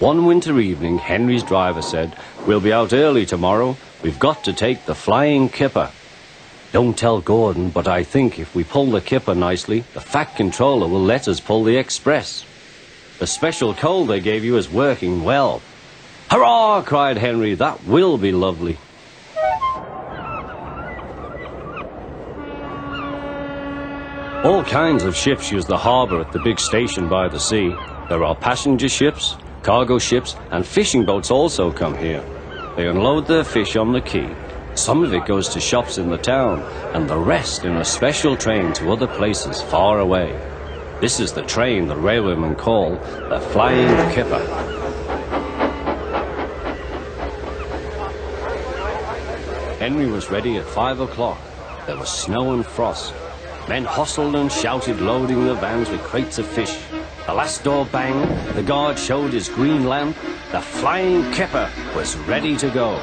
One winter evening, Henry's driver said, "We'll be out early tomorrow. We've got to take the Flying Kipper." "Don't tell Gordon, but I think if we pull the Kipper nicely, the Fat Controller will let us pull the Express. The special coal they gave you is working well." "Hurrah!" cried Henry. "That will be lovely." All kinds of ships use the harbour at the big station by the sea. There are passenger ships, cargo ships, and fishing boats also come here. They unload their fish on the quay. Some of it goes to shops in the town, and the rest in a special train to other places far away. This is the train the railwaymen call the Flying Kipper. Henry was ready at 5 o'clock. There was snow and frost. Men hustled and shouted, loading the vans with crates of fish. The last door banged, the guard showed his green lamp. The Flying Kipper was ready to go.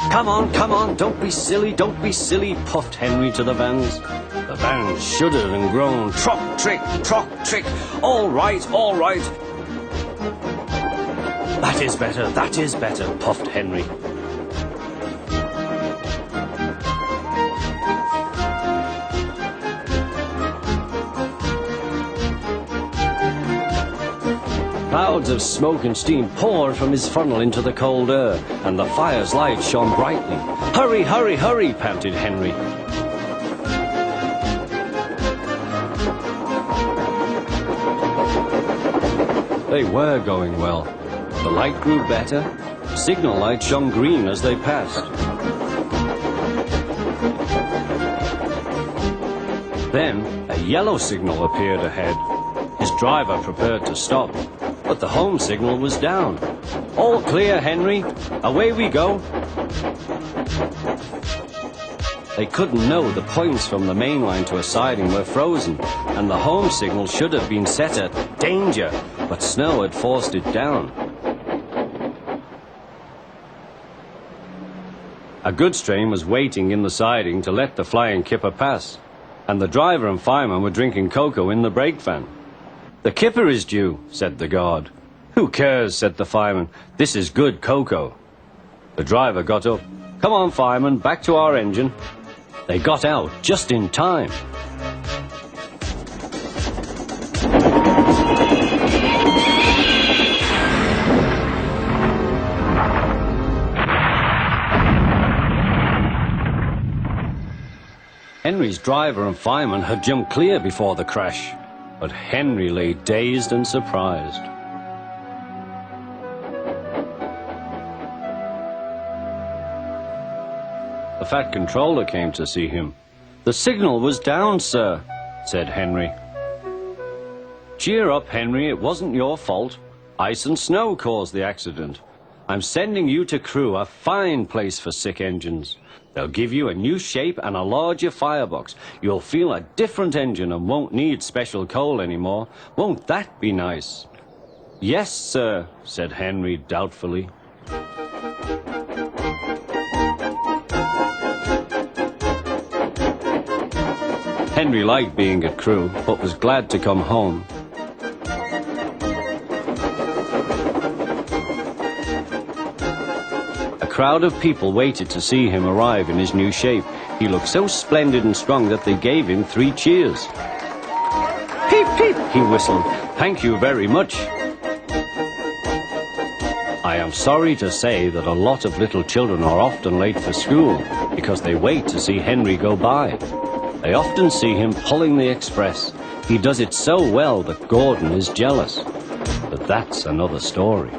Come on, don't be silly, puffed Henry to the vans. The vans shuddered and groaned, trock, trick, all right. That is better, puffed Henry. Clouds of smoke and steam poured from his funnel into the cold air, and the fire's light shone brightly. Hurry, panted Henry. They were going well. The light grew better. Signal light shone green as they passed. Then a yellow signal appeared ahead. His driver prepared to stop, but the home signal was down. "All clear, Henry. Away we go." They couldn't know the points from the main line to a siding were frozen, and the home signal should have been set at danger, but snow had forced it down. A goods train was waiting in the siding to let the Flying Kipper pass, and the driver and fireman were drinking cocoa in the brake van. "The Kipper is due," said the guard. "Who cares?" said the fireman. "This is good cocoa." The driver got up. "Come on, fireman, back to our engine." They got out just in time. Henry's driver and fireman had jumped clear before the crash, but Henry lay dazed and surprised. The Fat Controller came to see him. "The signal was down, sir," said Henry. "Cheer up, Henry, it wasn't your fault. Ice and snow caused the accident. I'm sending you to Crewe, a fine place for sick engines. They'll give you a new shape and a larger firebox. You'll feel a different engine and won't need special coal anymore. Won't that be nice?" "Yes, sir," said Henry doubtfully. Henry liked being at Crewe, but was glad to come home. A crowd of people waited to see him arrive in his new shape. He looked so splendid and strong that they gave him 3 cheers. "Peep, peep," he whistled. "Thank you very much." I am sorry to say that a lot of little children are often late for school because they wait to see Henry go by. They often see him pulling the express. He does it so well that Gordon is jealous. But that's another story.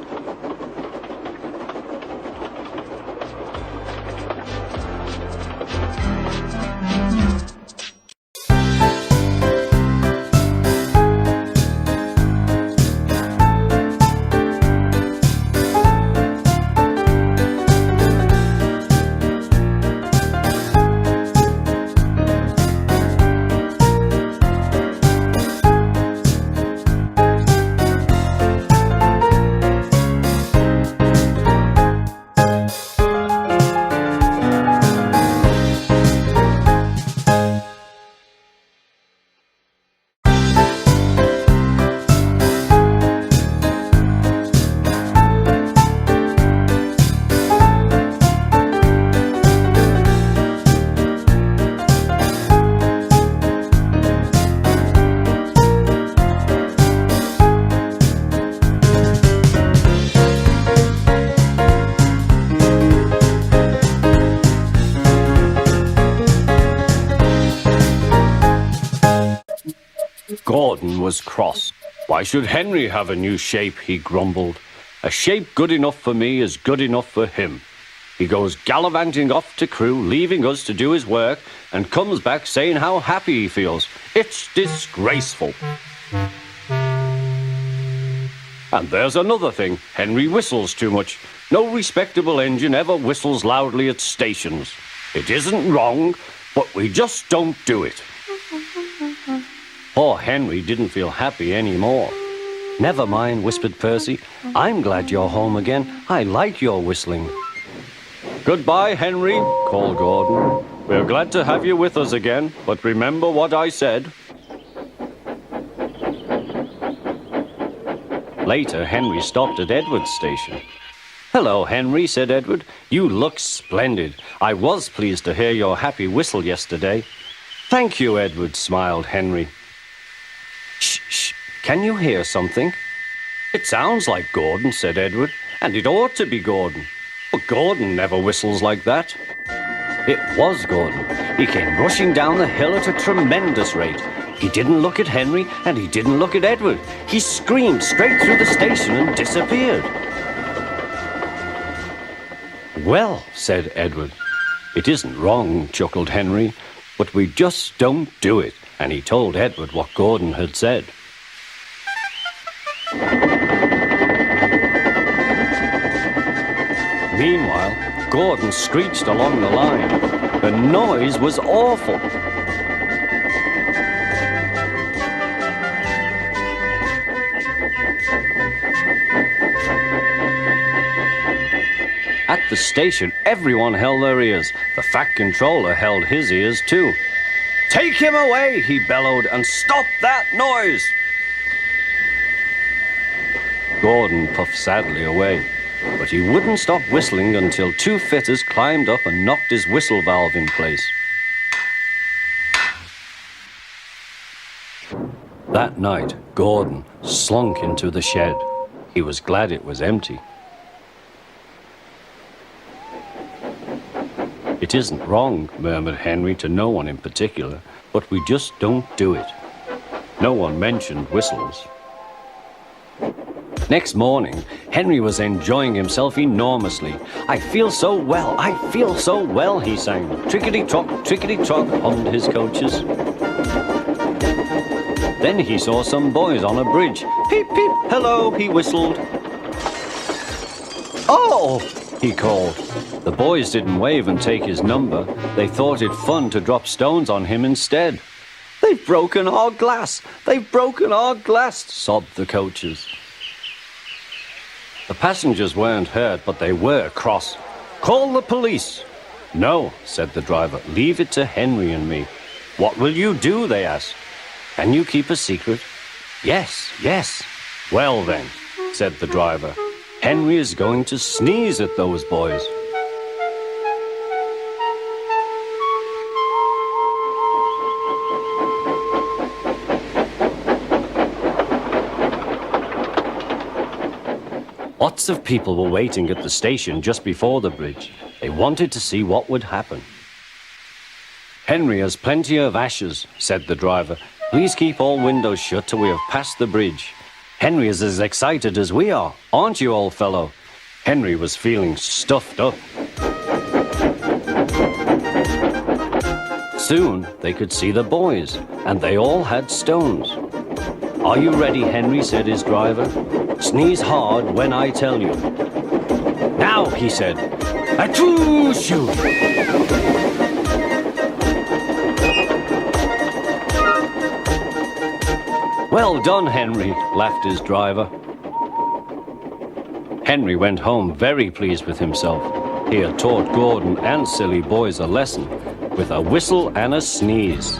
Gordon was cross. Why should Henry have a new shape, he grumbled. A shape good enough for me is good enough for him. He goes gallivanting off to Crewe, leaving us to do his work, and comes back saying how happy he feels. It's disgraceful. And there's another thing. Henry whistles too much. No respectable engine ever whistles loudly at stations. It isn't wrong, but we just don't do it. Poor Henry didn't feel happy anymore. Never mind, whispered Percy. I'm glad you're home again. I like your whistling. Goodbye, Henry, called Gordon. We're glad to have you with us again, but remember what I said. Later, Henry stopped at Edward's station. Hello, Henry, said Edward. You look splendid. I was pleased to hear your happy whistle yesterday. Thank you, Edward, smiled Henry. Shh, shh. Can you hear something? It sounds like Gordon, said Edward, and it ought to be Gordon. But Gordon never whistles like that. It was Gordon. He came rushing down the hill at a tremendous rate. He didn't look at Henry, and he didn't look at Edward. He screamed straight through the station and disappeared. Well, said Edward. It isn't wrong, chuckled Henry, but we just don't do it. And he told Edward what Gordon had said. Meanwhile, Gordon screeched along the line. The noise was awful. At the station, everyone held their ears. The Fat Controller held his ears too. Take him away, he bellowed, and stop that noise! Gordon puffed sadly away, but he wouldn't stop whistling until two fitters climbed up and knocked his whistle valve in place. That night, Gordon slunk into the shed. He was glad it was empty. It isn't wrong, murmured Henry to no one in particular, but we just don't do it. No one mentioned whistles. Next morning, Henry was enjoying himself enormously. I feel so well, he sang. Trickety-trot, hummed his coaches. Then he saw some boys on a bridge. Peep, peep, hello, he whistled. Oh, he called. The boys didn't wave and take his number. They thought it fun to drop stones on him instead. They've broken our glass, sobbed the coaches. The passengers weren't hurt, but they were cross. Call the police. No, said the driver, leave it to Henry and me. What will you do, they asked. Can you keep a secret? Yes. Well then, said the driver, Henry is going to sneeze at those boys. Lots of people were waiting at the station just before the bridge. They wanted to see what would happen. Henry has plenty of ashes, said the driver. Please keep all windows shut till we have passed the bridge. Henry is as excited as we are, aren't you, old fellow? Henry was feeling stuffed up. Soon they could see the boys, and they all had stones. Are you ready, Henry, said his driver. Sneeze hard when I tell you. Now, he said. Achoo, shoo! Well done, Henry, laughed his driver. Henry went home very pleased with himself. He had taught Gordon and silly boys a lesson with a whistle and a sneeze.